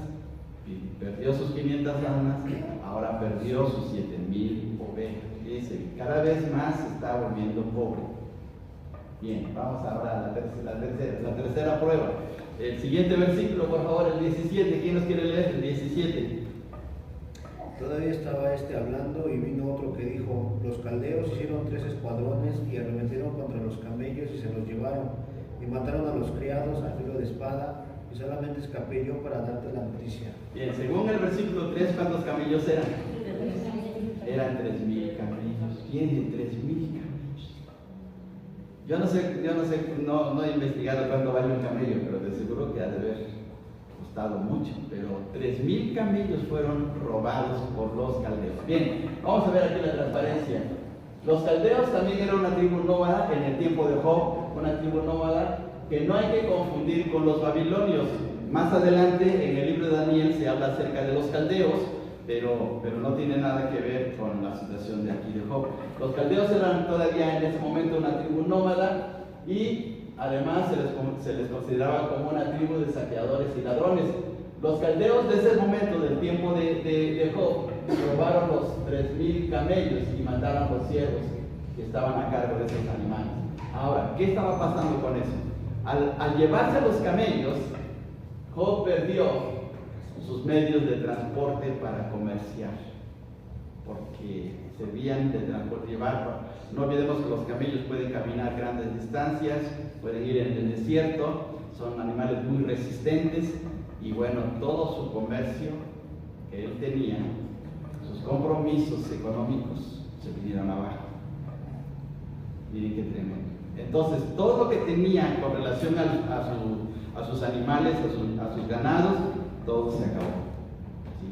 perdió sus 500 lanas, ahora perdió sus 7,000 ovejas. Dice, cada vez más se está volviendo pobre. Bien, vamos ahora a la tercera prueba. El siguiente versículo, por favor, el 17. ¿Quién nos quiere leer? El 17. Todavía estaba hablando y vino otro que dijo: los caldeos hicieron 3 escuadrones y arremetieron contra los camellos y se los llevaron y mataron a los criados a filo de espada, y solamente escapé yo para darte la noticia. Bien, según el versículo 3, ¿cuántos camellos eran? Eran 3,000 camellos. Tienen 3,000 camellos. Yo no he investigado cuánto vale un camello, pero de seguro que ha de haber costado mucho. Pero 3,000 camellos fueron robados por los caldeos. Bien, vamos a ver aquí la transparencia. Los caldeos también eran una tribu nómada en el tiempo de Job, una tribu nómada que no hay que confundir con los babilonios. Más adelante en el libro de Daniel se habla acerca de los caldeos, pero no tiene nada que ver con la situación de aquí de Job. Los caldeos eran todavía en ese momento una tribu nómada y además se les consideraba como una tribu de saqueadores y ladrones. Los caldeos de ese momento, del tiempo de Job, robaron los 3,000 camellos y mataron los siervos que estaban a cargo de esos animales. Ahora, ¿qué estaba pasando con eso? Al llevarse los camellos, Job perdió sus medios de transporte para comerciar, porque servían de transporte. No olvidemos que los camellos pueden caminar grandes distancias, pueden ir en el desierto, son animales muy resistentes, y bueno, todo su comercio que él tenía, sus compromisos económicos, se vinieron abajo. Miren qué tremendo. Entonces, todo lo que tenía con relación a sus animales, a sus ganados, todo se acabó. ¿Sí?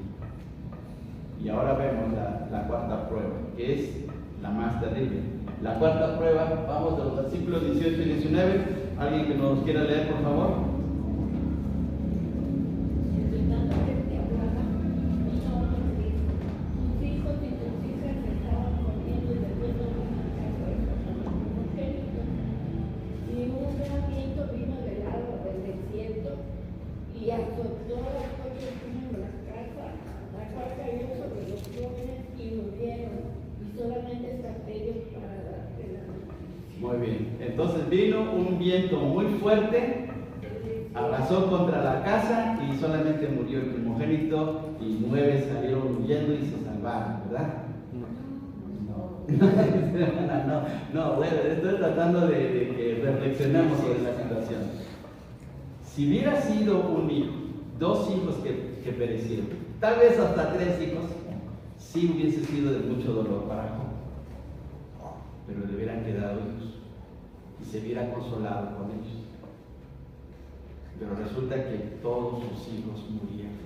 Y ahora vemos la cuarta prueba, que es la más terrible. La cuarta prueba, vamos de los versículos 18 y 19. ¿Alguien que nos quiera leer, por favor? Y azotó las cosas en las casas, la cual cayó sobre los jóvenes y murieron, y solamente escapé yo para darte la noticia. Muy bien, entonces vino un viento muy fuerte, arrasó contra la casa y solamente murió el primogénito y 9 salieron huyendo y se salvaron, ¿verdad? No, bueno, estoy tratando de que reflexionemos sobre la situación. Si hubiera sido un hijo, 2 hijos que perecieron, tal vez hasta 3 hijos, sí hubiese sido de mucho dolor para Job, pero le hubieran quedado hijos y se hubiera consolado con ellos. Pero resulta que todos sus hijos murieron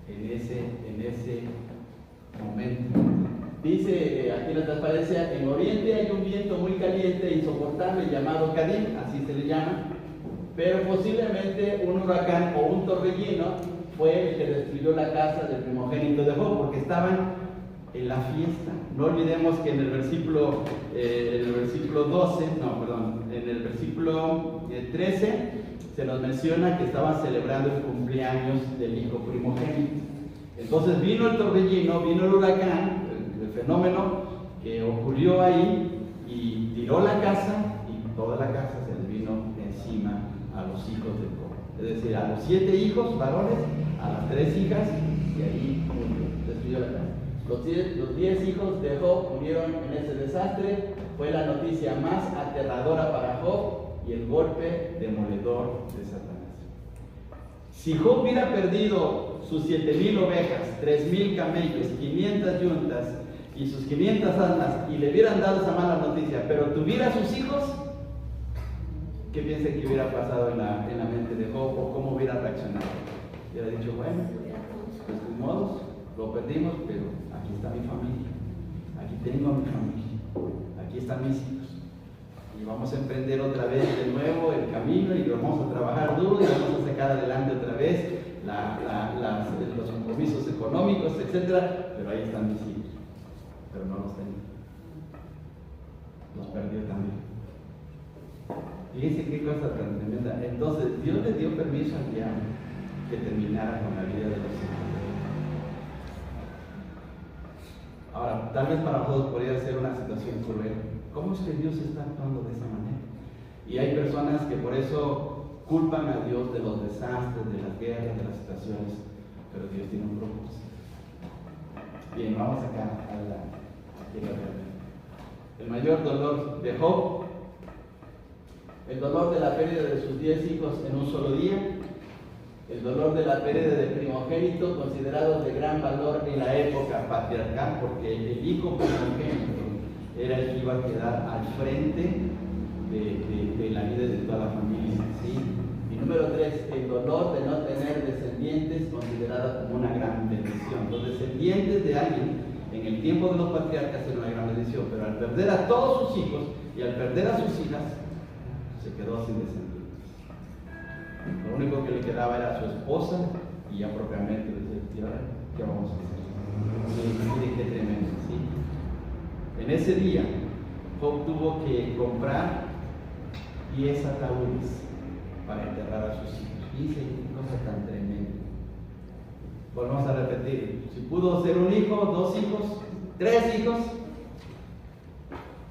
en ese momento. Dice aquí en la transparencia: en Oriente hay un viento muy caliente e insoportable llamado Kadim, así se le llama, pero posiblemente un huracán o un torbellino fue el que destruyó la casa del primogénito de Job, porque estaban en la fiesta. No olvidemos que en el versículo 13 se nos menciona que estaban celebrando el cumpleaños del hijo primogénito. Entonces vino el torbellino, vino el huracán, el fenómeno que ocurrió ahí y tiró la casa, y toda la casa se les vino encima a los hijos de Job. Es decir, a los 7 hijos varones, a las 3 hijas, y ahí destruyó la casa. Los 10 hijos de Job murieron en ese desastre. Fue la noticia más aterradora para Job y el golpe demoledor de Satanás. Si Job hubiera perdido sus 7,000 ovejas, 3,000 camellos, 500 yuntas y sus 500 asnas, y le hubieran dado esa mala noticia, pero tuviera sus hijos, ¿qué piensa que hubiera pasado en la mente de Job, o cómo hubiera reaccionado? Hubiera dicho, bueno, pues de modos, lo perdimos, pero aquí está mi familia, aquí tengo a mi familia, aquí están mis hijos, y vamos a emprender otra vez de nuevo el camino, y vamos a trabajar duro, y vamos a sacar adelante otra vez los compromisos económicos, etcétera, pero ahí están mis hijos, pero no los tengo, los perdió también. Fíjense qué cosa tan tremenda. Entonces Dios le dio permiso al diablo que terminara con la vida de los hijos. Ahora, tal vez para todos podría ser una situación cruel. ¿Cómo es que Dios está actuando de esa manera? Y hay personas que por eso culpan a Dios de los desastres, de las guerras, de las situaciones, pero Dios tiene un propósito. Bien, vamos acá el mayor dolor de Job, el dolor de la pérdida de sus 10 hijos en un solo día, el dolor de la pérdida del primogénito, considerado de gran valor en la época patriarcal, porque el hijo primogénito era el que iba a quedar al frente de la vida de toda la familia, ¿sí? Y número 3, el dolor de no tener descendientes, considerado como una gran bendición. Los descendientes de alguien en el tiempo de los patriarcas era una gran bendición, pero al perder a todos sus hijos y al perder a sus hijas, se quedó sin descendientes. Lo único que le quedaba era su esposa, y ya propiamente decía, ¿y ahora qué vamos a hacer? Miren qué tremendo, ¿sí? En ese día, Job tuvo que comprar 10 ataúdes para enterrar a sus hijos. Dice, qué cosa tan tremenda. Volvemos a repetir, si pudo ser un hijo, 2 hijos, 3 hijos,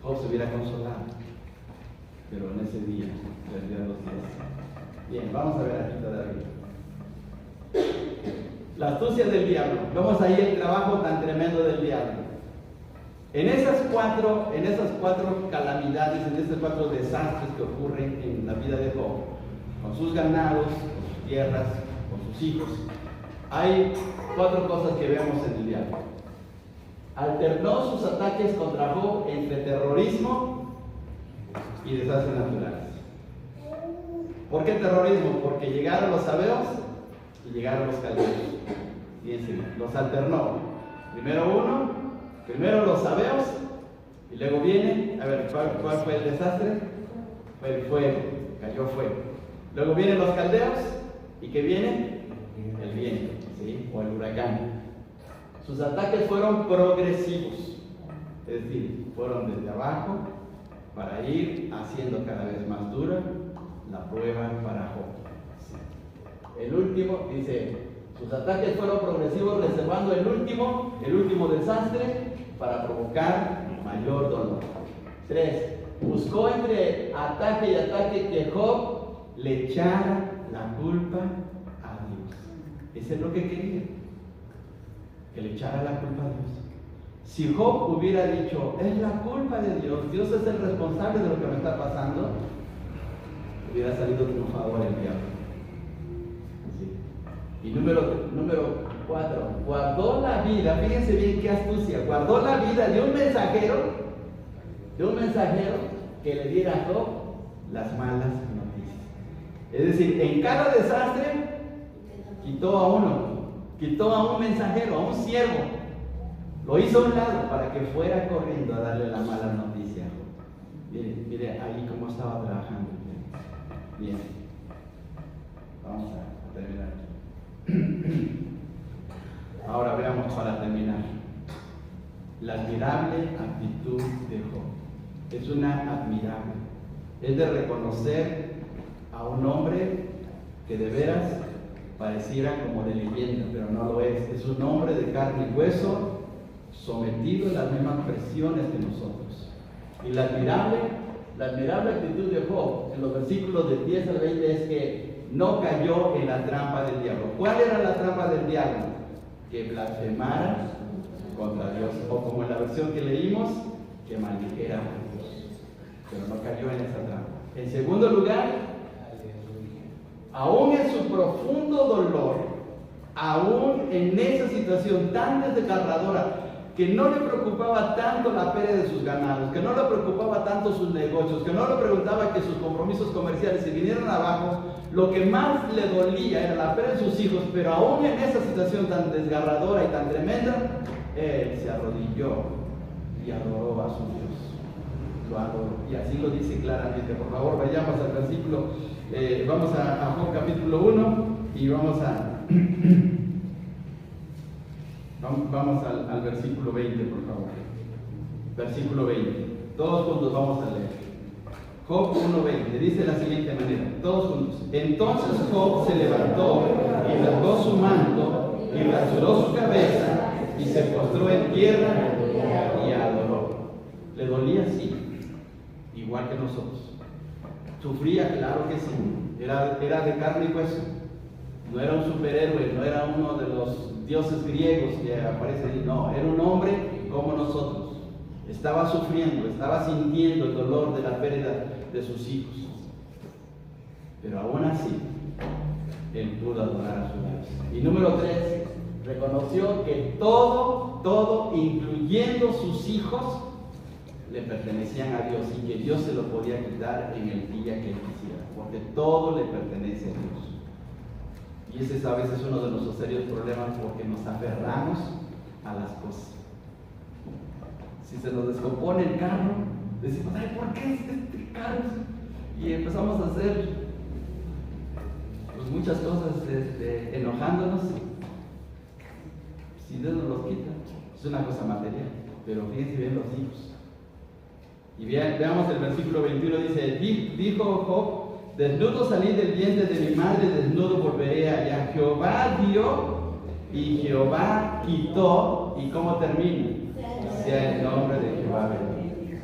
Job se hubiera consolado, pero en ese día perdió a los 10. Bien, vamos a ver aquí todavía la astucia del diablo. Vemos ahí el trabajo tan tremendo del diablo. En esas cuatro calamidades, en esos 4 desastres que ocurren en la vida de Job, con sus ganados, con sus tierras, con sus hijos, hay 4 cosas que vemos en el diablo. Alternó sus ataques contra Job entre terrorismo y desastres naturales. ¿Por qué terrorismo? Porque llegaron los sabeos y llegaron los caldeos. Fíjense, los alternó. Primero los sabeos, y luego viene, a ver, ¿cuál fue el desastre? Fue el fuego, cayó fuego. Luego vienen los caldeos, ¿y qué viene? El viento, ¿sí? O el huracán. Sus ataques fueron progresivos, es decir, fueron desde abajo para ir haciendo cada vez más dura la prueba para Job. El último, dice, sus ataques fueron progresivos, reservando el último desastre para provocar mayor dolor. 3. Buscó entre ataque y ataque que Job le echara la culpa a Dios. Eso es lo que quería, que le echara la culpa a Dios. Si Job hubiera dicho, es la culpa de Dios, Dios es el responsable de lo que me está pasando, hubiera salido triunfador el diablo. ¿Sí? Y número 4, guardó la vida, fíjense bien qué astucia, guardó la vida de un mensajero que le diera a Job las malas noticias. Es decir, en cada desastre quitó a un mensajero, a un siervo, lo hizo a un lado para que fuera corriendo a darle la mala noticia a Job. Mire ahí cómo estaba trabajando. Bien, vamos a terminar aquí. Ahora veamos para terminar. La admirable actitud de Job. Es una admirable. Es de reconocer a un hombre que de veras pareciera como de leyenda, pero no lo es. Es un hombre de carne y hueso, sometido a las mismas presiones que nosotros. Y la admirable actitud de Job, en los versículos de 10 al 20, es que no cayó en la trampa del diablo. ¿Cuál era la trampa del diablo? Que blasfemara contra Dios, o como en la versión que leímos, que maldijera a Dios. Pero no cayó en esa trampa. En segundo lugar, aún en su profundo dolor, aún en esa situación tan desgarradora, que no le preocupaba tanto la pérdida de sus ganados, que no le preocupaba tanto sus negocios, que no le preguntaba que sus compromisos comerciales se vinieran abajo, lo que más le dolía era la pérdida de sus hijos, pero aún en esa situación tan desgarradora y tan tremenda, él se arrodilló y adoró a su Dios. Lo adoró. Y así lo dice claramente. Por favor, vayamos al versículo, vamos a Job capítulo 1 y vamos al versículo 20, por favor. Versículo 20. Todos juntos vamos a leer. Job 1:20 dice de la siguiente manera, todos juntos. Entonces Job se levantó y rasgó su manto y rasuró su cabeza y se postró en tierra y adoró. Le dolía, sí, igual que nosotros. Sufría, claro que sí. Era de carne y hueso. No era un superhéroe, no era uno de los dioses griegos que aparecen ahí. No, era un hombre como nosotros. Estaba sufriendo, estaba sintiendo el dolor de la pérdida de sus hijos. Pero aún así, él pudo adorar a su Dios. Y número 3, reconoció que todo, incluyendo sus hijos, le pertenecían a Dios y que Dios se lo podía quitar en el día que él quisiera, porque todo le pertenece a Dios. Y ese es a veces uno de nuestros serios problemas, porque nos aferramos a las cosas. Si se nos descompone el carro, decimos, ay, ¿por qué este carro? Y empezamos a hacer pues, muchas cosas enojándonos. Si Dios nos los quita, es una cosa material, pero fíjense bien los hijos. Y veamos el versículo 21, dice, dijo Job, desnudo salí del vientre de mi madre, desnudo volveré allá. Jehová dio y Jehová quitó. ¿Y cómo termina? Sea el nombre de Jehová bendito.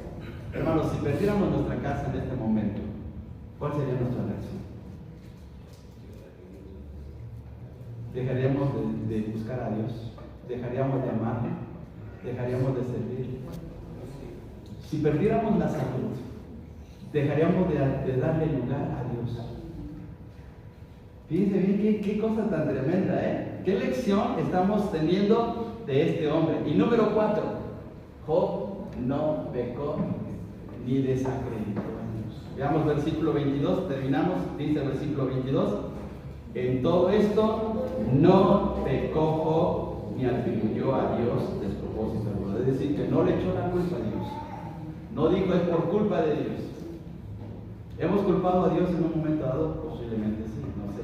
Hermanos, si perdiéramos nuestra casa en este momento, ¿cuál sería nuestra reacción? ¿Dejaríamos de buscar a Dios? ¿Dejaríamos de amarle? ¿Dejaríamos de servir? Si perdiéramos la salud, dejaríamos de darle lugar a Dios. Fíjense bien qué cosa tan tremenda, ¿eh? ¿Qué lección estamos teniendo de este hombre? Y número 4, Job no pecó ni desacreditó a Dios. Veamos versículo 22, terminamos, dice el versículo 22. En todo esto no pecó Job ni atribuyó a Dios despropósito alguno. Es decir, que no le echó la culpa a Dios. No dijo es por culpa de Dios. ¿Hemos culpado a Dios en un momento dado? Posiblemente sí, no sé.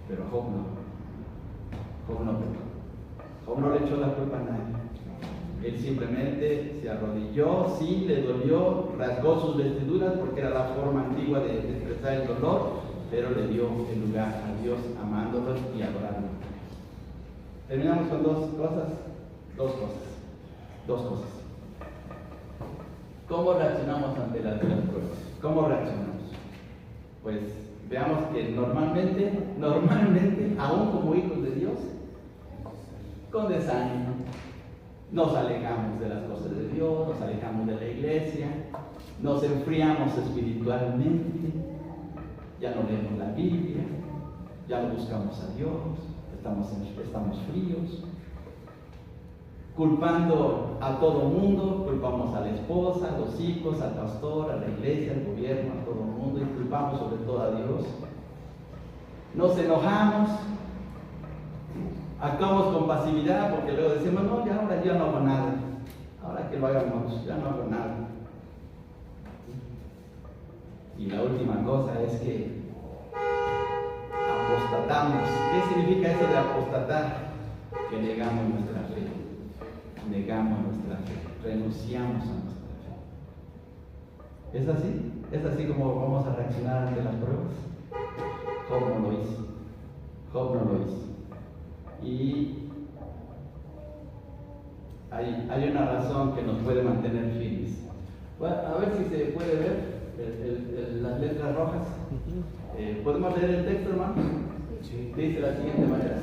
Pero Job no. Job no pecó. Job no le echó la culpa a nadie. Él simplemente se arrodilló, sí, le dolió, rasgó sus vestiduras porque era la forma antigua de expresar el dolor, pero le dio el lugar a Dios amándolo y adorándolo. Terminamos con dos cosas. ¿Cómo reaccionamos ante las pruebas? ¿Cómo reaccionamos? Pues veamos que normalmente, aún como hijos de Dios, con desánimo, nos alejamos de las cosas de Dios, nos alejamos de la iglesia, nos enfriamos espiritualmente, ya no leemos la Biblia, ya no buscamos a Dios, estamos fríos, culpando a todo mundo, culpamos a la esposa, a los hijos, al pastor, a la iglesia, al gobierno, a todo el mundo, y culpamos sobre todo a Dios. Nos enojamos, actuamos con pasividad porque luego decimos, no, ahora ya no hago nada, ahora que lo hagamos, ya no hago nada. Y la última cosa es que apostatamos. ¿Qué significa eso de apostatar? Que negamos nuestra fe, renunciamos a nuestra fe. ¿Es así? ¿Es así como vamos a reaccionar ante las pruebas? Job no lo hizo. Job no lo hizo. Y hay una razón que nos puede mantener firmes. Bueno, a ver si se puede ver las letras rojas. ¿Podemos leer el texto, hermano? Sí. Dice de la siguiente manera: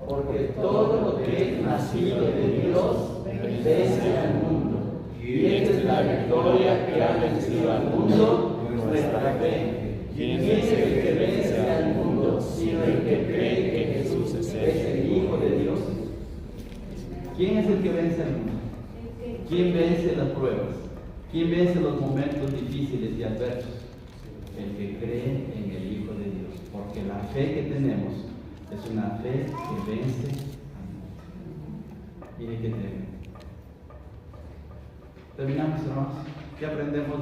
porque todo lo que es nacido de Dios vence al mundo, y esta es la victoria que ha vencido al mundo, nuestra fe. ¿Quién es el que vence al mundo sino el que cree que Jesús es el Hijo de Dios? ¿Quién es el que vence al mundo? ¿Quién vence las pruebas? ¿Quién vence los momentos difíciles y adversos? El que cree en el Hijo de Dios, porque la fe que tenemos es una fe que vence al mundo. Mire que tenemos. Terminamos, hermanos. ¿Qué aprendemos?